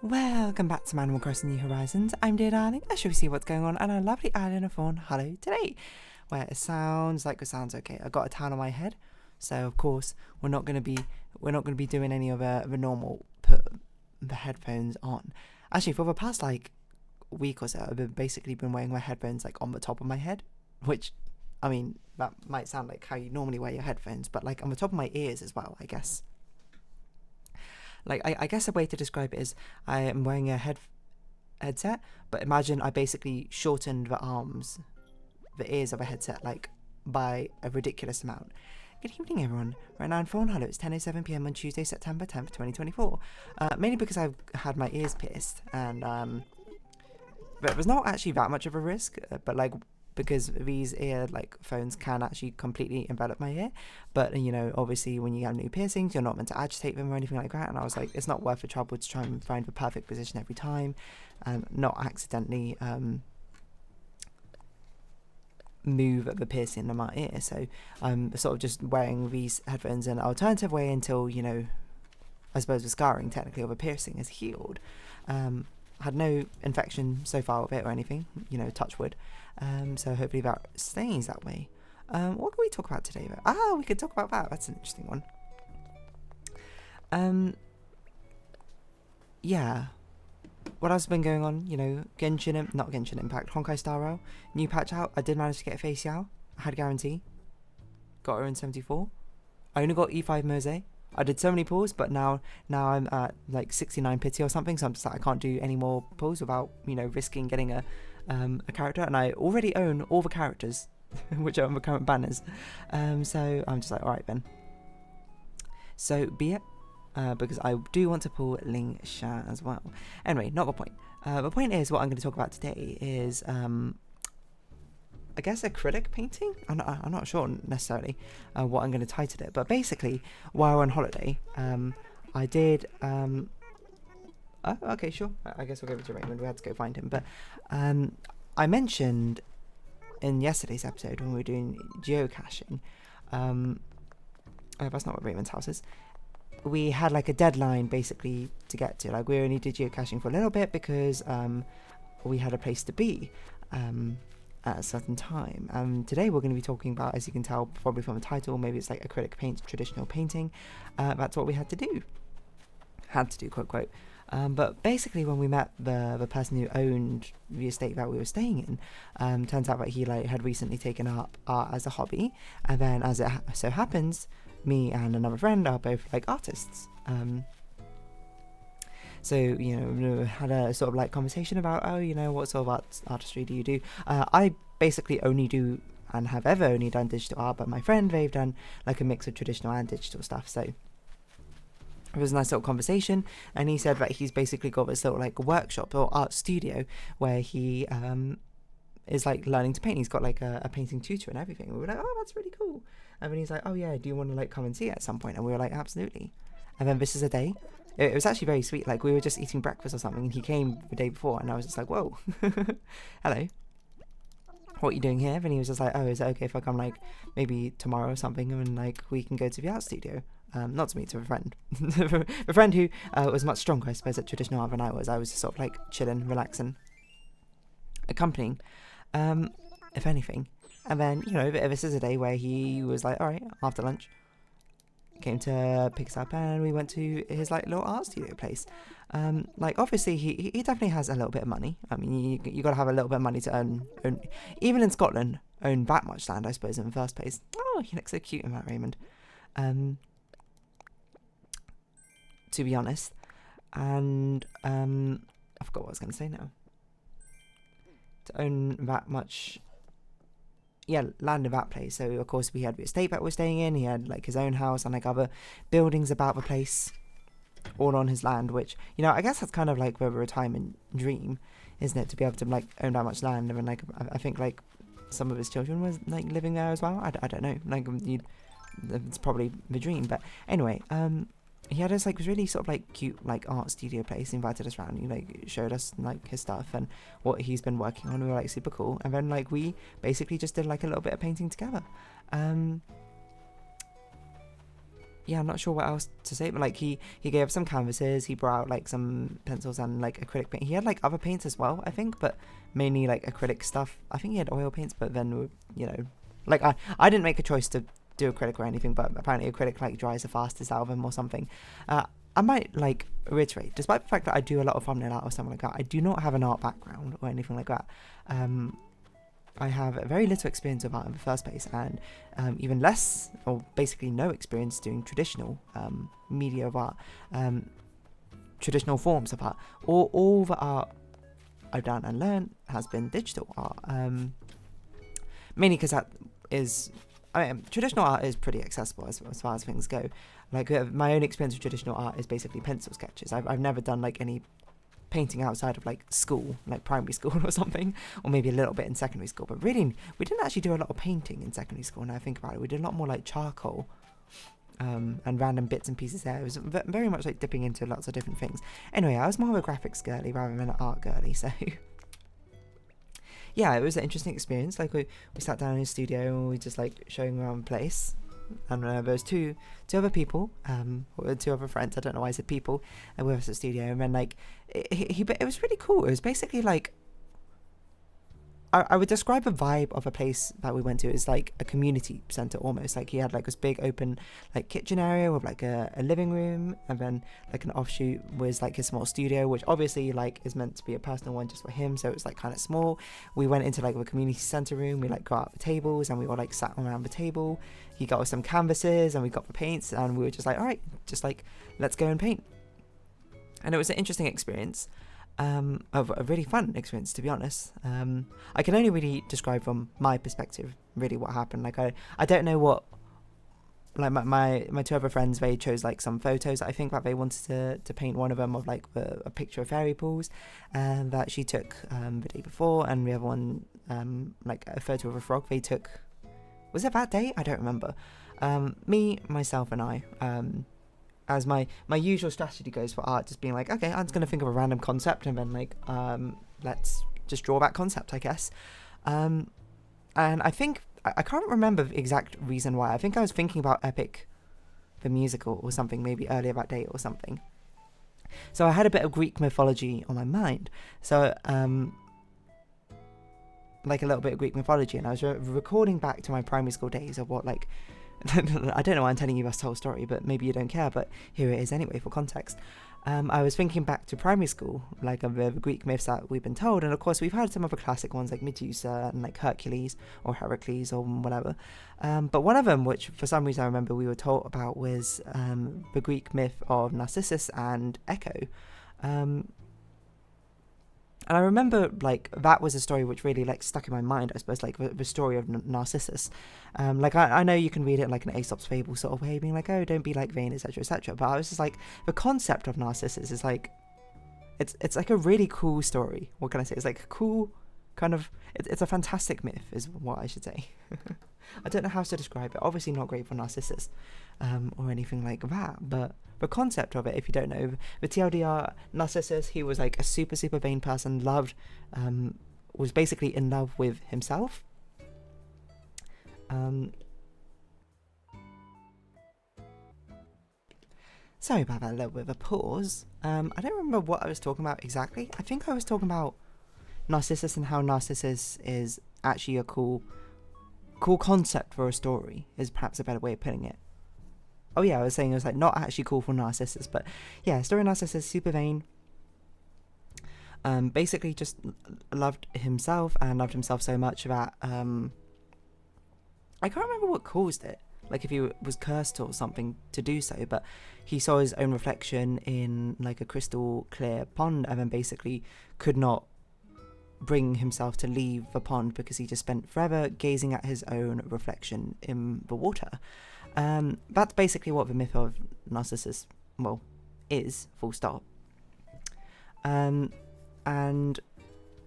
Welcome back to Animal Crossing New Horizons. I'm dear darling. I shall see what's going on on our lovely island of Fawnhallow today, where it sounds okay. I got a towel on my head, so of course we're not gonna be doing any of the normal put the headphones on. Actually, for the past week or so, I've basically been wearing my headphones on the top of my head, which, I mean, that might sound like how you normally wear your headphones, but on the top of my ears as well, I guess. I guess a way to describe it is I am wearing a headset, but imagine I basically shortened the ears of a headset by a ridiculous amount. Good evening, everyone. Right now in Fawnhallow, it's 10:07 p.m. on Tuesday, September 10th, 2024. Mainly because I've had my ears pierced, and but it was not actually that much of a risk, but because these ear phones can actually completely envelop my ear, but obviously when you have new piercings, you're not meant to agitate them or anything like that, and I was like, it's not worth the trouble to try and find the perfect position every time and not accidentally move the piercing in my ear. So I'm sort of just wearing these headphones an alternative way until I suppose the scarring technically of a piercing is healed. Had no infection so far with it or anything, touch wood. So hopefully that stays that way. What can we talk about today though? We could talk about that. That's an interesting one. Yeah. What else has been going on? Not Genshin Impact, Honkai Star Rail, new patch out. I did manage to get a face Yao. I had a guarantee. Got her in 74. I only got E5 Mose. I did so many pulls, but now I'm at 69 pity or something, so I'm just I can't do any more pulls without risking getting a character, and I already own all the characters which are on the current banners, so I'm just alright then, so be it, because I do want to pull Ling Sha as well. Anyway, not the point. The point is, what I'm going to talk about today is I guess acrylic painting. I'm not sure necessarily what I'm going to title it, but basically while on holiday I did okay, sure, I guess we'll give it to Raymond. We had to go find him, but I mentioned in yesterday's episode when we were doing geocaching, that's not what Raymond's house is, we had a deadline basically to get to. We only did geocaching for a little bit because we had a place to be at a certain time. Today we're going to be talking about, as you can tell probably from the title, maybe it's acrylic paint, traditional painting. That's what we had to do, quote quote. But basically when we met the person who owned the estate that we were staying in, turns out that he had recently taken up art as a hobby, and then as it so happens, me and another friend are both artists. So, we had a sort of conversation about, what sort of artistry do you do? I basically only do and have ever only done digital art, but my friend, they've done a mix of traditional and digital stuff. So it was a nice little conversation, and he said that he's basically got this little workshop or art studio where he is learning to paint. He's got a painting tutor and everything. We were like, oh, that's really cool. And then he's like, oh yeah, do you want to come and see it at some point? And we were like, absolutely. And then this is a day. It was actually very sweet. We were just eating breakfast or something, and he came the day before, and I was just like, whoa, hello, what are you doing here? And he was just like, oh, is it okay if I come maybe tomorrow or something, and we can go to the art studio? Not to me, to a friend. A friend who was much stronger, I suppose, at traditional art than I was. I was just sort of chilling, relaxing, accompanying, if anything. And then, this is a day where he was like, all right, after lunch, came to pick us up, and we went to his little art studio place. Obviously he definitely has a little bit of money. I mean, you got to have a little bit of money to own even in Scotland, own that much land, I suppose, in the first place. Oh, he looks so cute in that, Raymond, to be honest. And I forgot what I was going to say now. To own that much land in that place. So of course we had the estate that we're staying in. He had his own house and other buildings about the place, all on his land, which I guess that's kind of the retirement dream, isn't it, to be able to own that much land. And then I think some of his children was living there as well. I don't know, it's probably the dream. But anyway, he had this really sort of cute art studio place. He invited us around. He showed us his stuff and what he's been working on. We were super cool. And then we basically just did a little bit of painting together. yeah, I'm not sure what else to say, but like he gave us some canvases, he brought out like some pencils and like acrylic paint. He had like other paints as well, I think, but mainly like acrylic stuff. I think he had oil paints, but then, you know, like I didn't make a choice to do acrylic or anything, but apparently acrylic like dries the fastest out of them or something. I might like reiterate, despite the fact that I do a lot of thumbnail art or something like that, I do not have an art background or anything like that. I have very little experience of art in the first place, and even less, or basically no experience doing traditional media of art, traditional forms of art. All the art I've done and learned has been digital art, mainly because that is, traditional art is pretty accessible as far as things go. Like my own experience with traditional art is basically pencil sketches. I've never done like any painting outside of like school, like primary school or something, or maybe a little bit in secondary school, but really we didn't actually do a lot of painting in secondary school. Now I think about it, we did a lot more like charcoal and random bits and pieces there. It was very much like dipping into lots of different things. Anyway, I was more of a graphics girly rather than an art girly, so yeah, it was an interesting experience. Like we sat down in the studio and we just like showing around the place, and there was two other people, or two other friends, I don't know why I said people, with us at the studio, and then like it was really cool. It was basically like, I would describe the vibe of a place that we went to as like a community center almost. Like he had like this big open like kitchen area with like a living room, and then like an offshoot was like his small studio, which obviously like is meant to be a personal one just for him, so it was like kind of small. We went into like the community center room, we like got out the tables and we all like sat around the table. He got us some canvases and we got the paints, and we were just like, all right, just like let's go and paint. And it was an interesting experience. Of a really fun experience, to be honest. I can only really describe from my perspective really what happened. Like I don't know what, like my two other friends, they chose like some photos. I think that they wanted to paint one of them of like a picture of fairy pools, and that she took the day before, and the other one like a photo of a frog they took, was it that day? I don't remember. Me, myself and I, as my usual strategy goes for art, just being like, okay, I'm just going to think of a random concept and then like let's just draw that concept, I guess. And I think I can't remember the exact reason why. I think I was thinking about Epic the musical or something, maybe earlier that day or something. So I had a bit of Greek mythology on my mind, so like a little bit of Greek mythology, and I was recording back to my primary school days of what like I don't know why I'm telling you this whole story, but maybe you don't care, but here it is anyway for context. I was thinking back to primary school, like the Greek myths that we've been told, and of course we've had some other classic ones like Medusa and like Hercules or Heracles or whatever. But one of them, which for some reason I remember we were taught about, was the Greek myth of Narcissus and Echo. And I remember, like, that was a story which really, like, stuck in my mind, I suppose, like, the story of Narcissus. Like, I know you can read it like an Aesop's fable sort of way, being like, oh, don't be like vain, etc., etc., but I was just like, the concept of Narcissus is, like, it's like a really cool story. What can I say? It's, like, a cool, kind of, it's a fantastic myth, is what I should say. I don't know how to describe it. Obviously not great for Narcissus, or anything like that, but the concept of it, if you don't know, the TLDR, Narcissus, he was like a super vain person, was basically in love with himself. Sorry about that little bit of a pause. I don't remember what I was talking about exactly. I think I was talking about Narcissus and how Narcissus is actually a cool concept for a story, is perhaps a better way of putting it. Oh yeah, I was saying it was like not actually cool for Narcissus, but yeah, story of Narcissus, super vain. Basically just loved himself and loved himself so much that I can't remember what caused it, like if he was cursed or something to do so, but he saw his own reflection in like a crystal clear pond, and then basically could not bring himself to leave the pond because he just spent forever gazing at his own reflection in the water. That's basically what the myth of Narcissus, well, is, full stop. And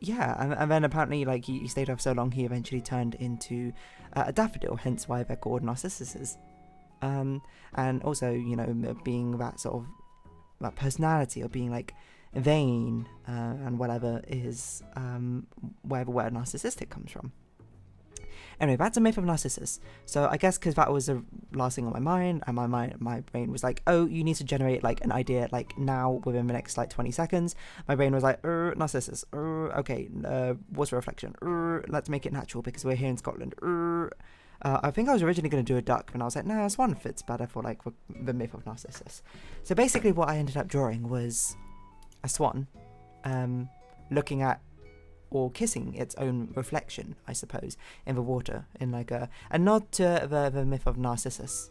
yeah, and then apparently, like, he stayed off so long, he eventually turned into a daffodil, hence why they're called Narcissuses. And also, you know, being that sort of, that personality of being, like, vain, and whatever is, where the word narcissistic comes from. Anyway, back to Myth of Narcissus. So I guess because that was the last thing on my mind, and my brain was like, oh, you need to generate like an idea like now within the next like 20 seconds. My brain was like, Narcissus, okay, water reflection, let's make it natural because we're here in Scotland. I think I was originally going to do a duck, and I was like, no, swan fits better for like the Myth of Narcissus. So basically what I ended up drawing was a swan looking at or kissing its own reflection, I suppose, in the water, in like a nod to the Myth of Narcissus.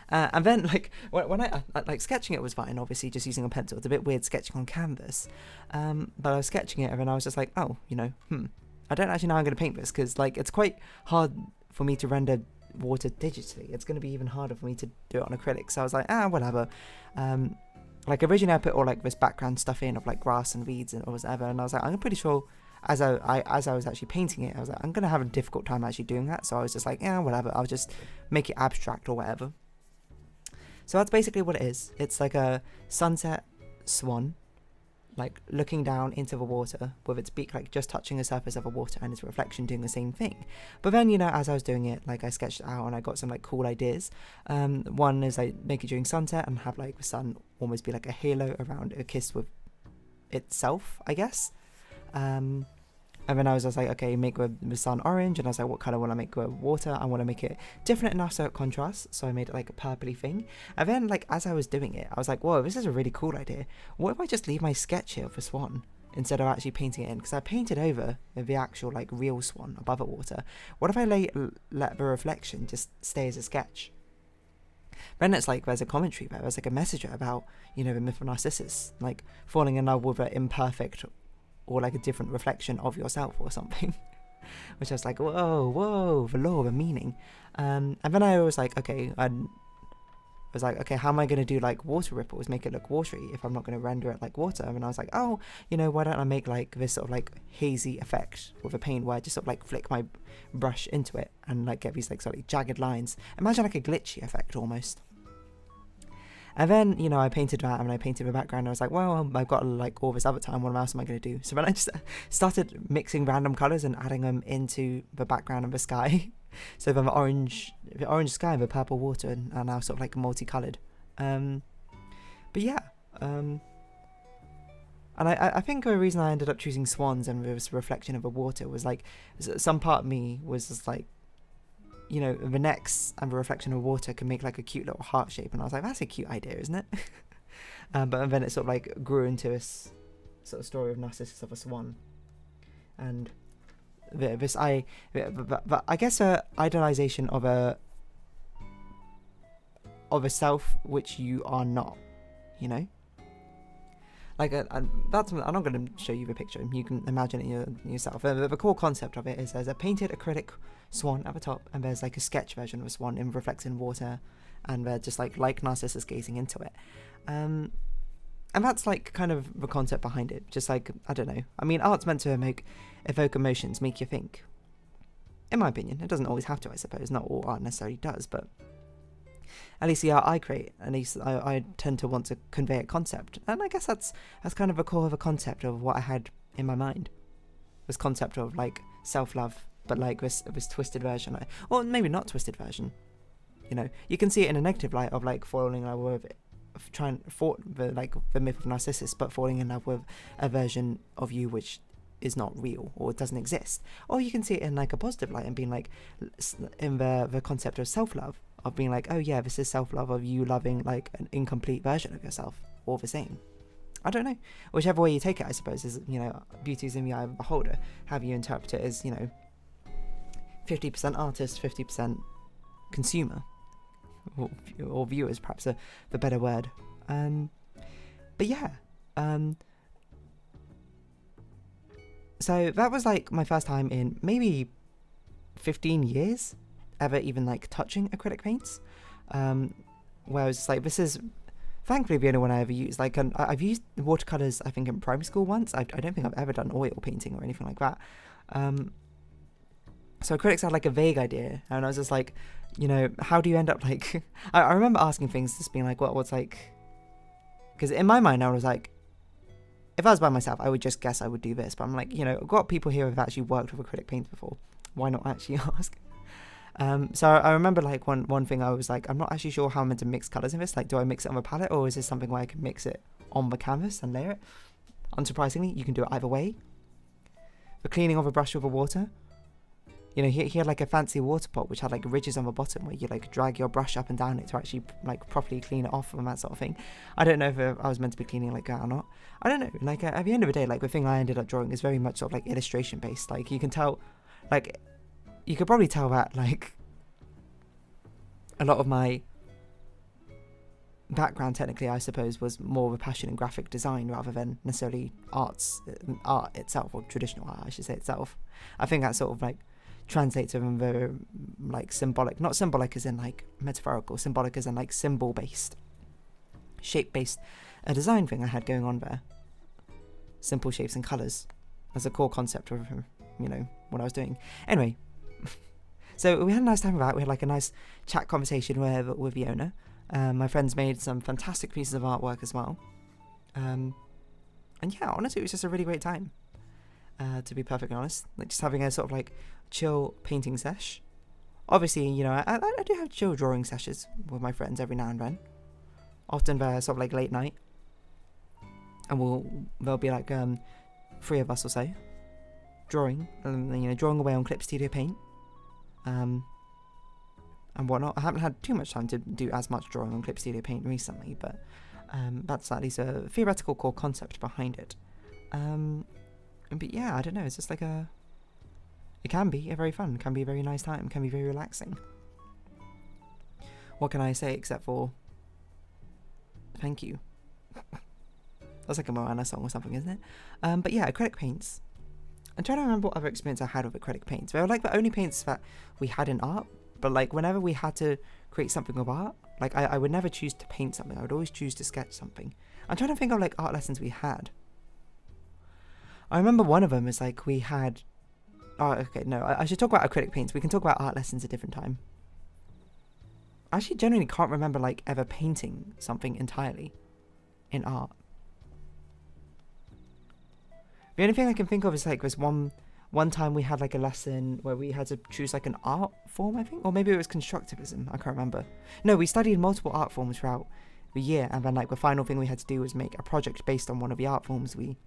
And then like when I like sketching it was fine, obviously just using a pencil. It's a bit weird sketching on canvas, but I was sketching it and then I was just like, oh, I don't actually know how I'm going to paint this, because like it's quite hard for me to render water digitally. It's going to be even harder for me to do it on acrylic. So I was like, whatever. Like originally I put all like this background stuff in of like grass and weeds and whatever, and I was like, I'm pretty sure as I was actually painting it, I was like, I'm gonna have a difficult time actually doing that. So I was just like, whatever, I'll just make it abstract or whatever. So that's basically what it is. It's like a sunset swan, like looking down into the water with its beak like just touching the surface of the water and its reflection doing the same thing. But then, as I was doing it, like I sketched it out and I got some like cool ideas. One is like make it during sunset and have like the sun almost be like a halo around a kiss with itself, I guess. And then I was just like, okay, make the sun orange, and I was like, what colour will I make the water? I want to make it different enough so it contrasts, so I made it like a purpley thing. And then like as I was doing it, I was like, whoa, this is a really cool idea. What if I just leave my sketch here of the swan instead of actually painting it in? Because I painted over the actual like real swan above the water. What if I let the reflection just stay as a sketch? Then it's like there's a commentary there's like a message about, the Myth of Narcissus, like falling in love with an imperfect or like a different reflection of yourself or something. Which I was like, whoa, the law, the meaning. And then I was like, okay, how am I going to do like water ripples, make it look watery if I'm not going to render it like water? And I was like, why don't I make like this sort of like hazy effect with a paint where I just sort of like flick my brush into it and like get these like sort of jagged lines. Imagine like a glitchy effect almost. And then, I painted that, and I painted the background, and I was like, well, I've got like all this other time, what else am I going to do? So then I just started mixing random colours and adding them into the background of the sky. So then the orange sky and the purple water are now sort of like multicoloured. But yeah. And I think the reason I ended up choosing swans and this reflection of the water was like, some part of me was just like, the necks and the reflection of water can make like a cute little heart shape, and I was like, that's a cute idea, isn't it? But then it sort of like grew into this sort of story of Narcissus of a swan, and I guess a idealization of a self which you are not, Like that's, I'm not going to show you the picture. You can imagine it yourself. The core concept of it is there's a painted acrylic swan at the top, and there's like a sketch version of a swan in reflecting water, and they're just like Narcissus gazing into it. And that's like kind of the concept behind it. Just like, I don't know. I mean, art's meant to evoke emotions, make you think. In my opinion, it doesn't always have to, I suppose. Not all art necessarily does, but at least the art I create, at least I tend to want to convey a concept. And I guess that's kind of the core of a concept of what I had in my mind. This concept of like self-love, but like this twisted version. Or maybe not twisted version. You can see it in a negative light of like falling in love with it. The Myth of Narcissus, but falling in love with a version of you which is not real or doesn't exist. Or you can see it in like a positive light and being like in the concept of self-love, of being like, oh yeah, this is self-love, of you loving like an incomplete version of yourself, all the same. I don't know, whichever way you take it, I suppose, is, beauty is in the eye of the beholder. How you interpret it is, 50% artist, 50% consumer, or viewers, perhaps the better word. But yeah, so that was like my first time in maybe 15 years ever even like touching acrylic paints, where I was just like, this is thankfully the only one I ever used. Like, I've used watercolors I think in primary school once. I don't think I've ever done oil painting or anything like that. So acrylics had like a vague idea, and I was just like, how do you end up like I remember asking things, just being like, what's like, because in my mind I was like, if I was by myself I would just guess I would do this, but I'm like, I've got people here who've actually worked with acrylic paints before. why not actually ask? So I remember like one thing I was like, I'm not actually sure how I'm meant to mix colours in this. Like, do I mix it on the palette, or is this something where I can mix it on the canvas and layer it? Unsurprisingly, you can do it either way. The cleaning of a brush with the water. You know, he had like a fancy water pot which had like ridges on the bottom where you like drag your brush up and down it to actually like properly clean it off and that sort of thing. I don't know if I was meant to be cleaning like that or not. I don't know. Like at the end of the day, like the thing I ended up drawing is very much sort of like illustration based. Like you can tell, like you could probably tell that like a lot of my background technically, I suppose, was more of a passion in graphic design rather than necessarily art itself, or traditional art I should say itself. I think that sort of like translates from the like symbolic, not symbolic as in like metaphorical, symbolic as in like symbol based, shape based design thing I had going on there. Simple shapes and colours as a core concept of, you know, what I was doing. Anyway, so we had a nice time with that. We had like a nice chat conversation with the owner. My friends made some fantastic pieces of artwork as well. And yeah, honestly, it was just a really great time. To be perfectly honest, like just having a sort of like chill painting sesh. Obviously, you know, I do have chill drawing sessions with my friends every now and then. Often they're sort of like late night, and there'll be like 3 of us or so drawing, and you know, drawing away on Clip Studio Paint, and whatnot. I haven't had too much time to do as much drawing on Clip Studio Paint recently, but that's at least a theoretical core concept behind it. But yeah, I don't know, it's just like it can be very fun, can be a very nice time, can be very relaxing. What can I say except for thank you? That's like a Moana song or something, isn't it? But yeah, acrylic paints. I'm trying to remember what other experience I had with acrylic paints. They were like the only paints that we had in art, but like whenever we had to create something with art, like I would never choose to paint something, I would always choose to sketch something. I'm trying to think of like art lessons we had. I remember one of them is like we had... Oh, okay, no, I should talk about acrylic paints. We can talk about art lessons a different time. I actually genuinely can't remember like ever painting something entirely in art. The only thing I can think of is like was one time we had like a lesson where we had to choose like an art form, I think, or maybe it was constructivism, I can't remember. No, we studied multiple art forms throughout the year, and then like the final thing we had to do was make a project based on one of the art forms we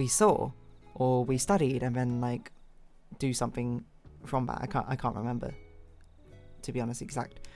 saw or we studied, and then like do something from that. I can't remember, to be honest, exact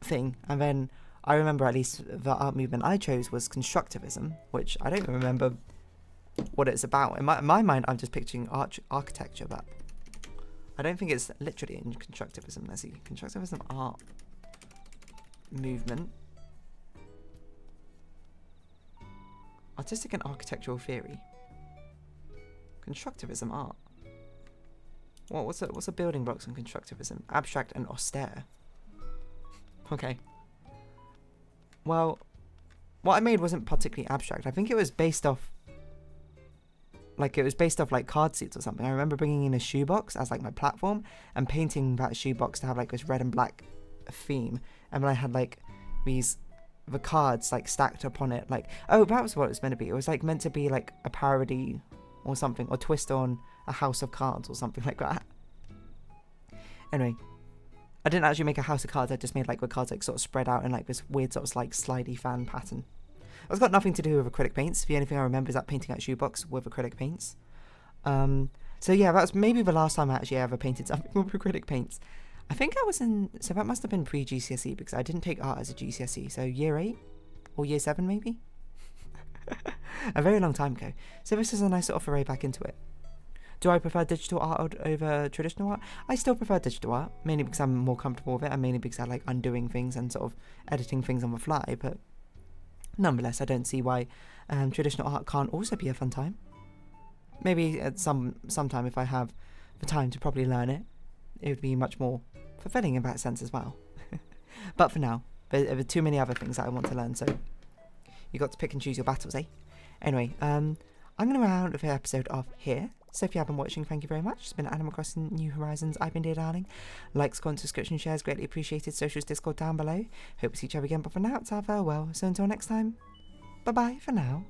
thing. And then I remember at least the art movement I chose was constructivism, which I don't remember what it's about. In my mind, I'm just picturing architecture, but I don't think it's literally in constructivism. Let's see, constructivism art movement. Artistic and architectural theory. Constructivism art. What's the building blocks in constructivism? Abstract and austere. Okay. Well, what I made wasn't particularly abstract. I think it was based off like card seats or something. I remember bringing in a shoebox as like my platform and painting that shoebox to have like this red and black theme, and then I had like the cards like stacked upon it, like, oh, that was what it was meant to be. It was like meant to be like a parody or something, or twist on a house of cards or something like that. Anyway, I didn't actually make a house of cards. I just made like the cards like sort of spread out in like this weird sort of like slidey fan pattern. It's got nothing to do with acrylic paints. The only thing I remember is that painting that shoebox with acrylic paints. So yeah, that was maybe the last time I actually ever painted something with acrylic paints. I think I was so that must have been pre-GCSE, because I didn't take art as a GCSE, so year 8 or year 7 maybe? A very long time ago. So this is a nice sort of foray back into it. Do I prefer digital art over traditional art? I still prefer digital art, mainly because I'm more comfortable with it, and mainly because I like undoing things and sort of editing things on the fly, but nonetheless, I don't see why traditional art can't also be a fun time. Maybe at sometime if I have the time to probably learn it, it would be much more fulfilling in that sense as well. But for now, there are too many other things that I want to learn, so you got to pick and choose your battles, eh? Anyway, I'm going to round the episode off here. So if you have been watching, thank you very much. It's been Animal Crossing New Horizons. I've been Dear Darling. Likes, comments, subscription, shares, greatly appreciated. Socials, Discord down below. Hope to see each other again, but for now, it's our farewell. So until next time, bye-bye for now.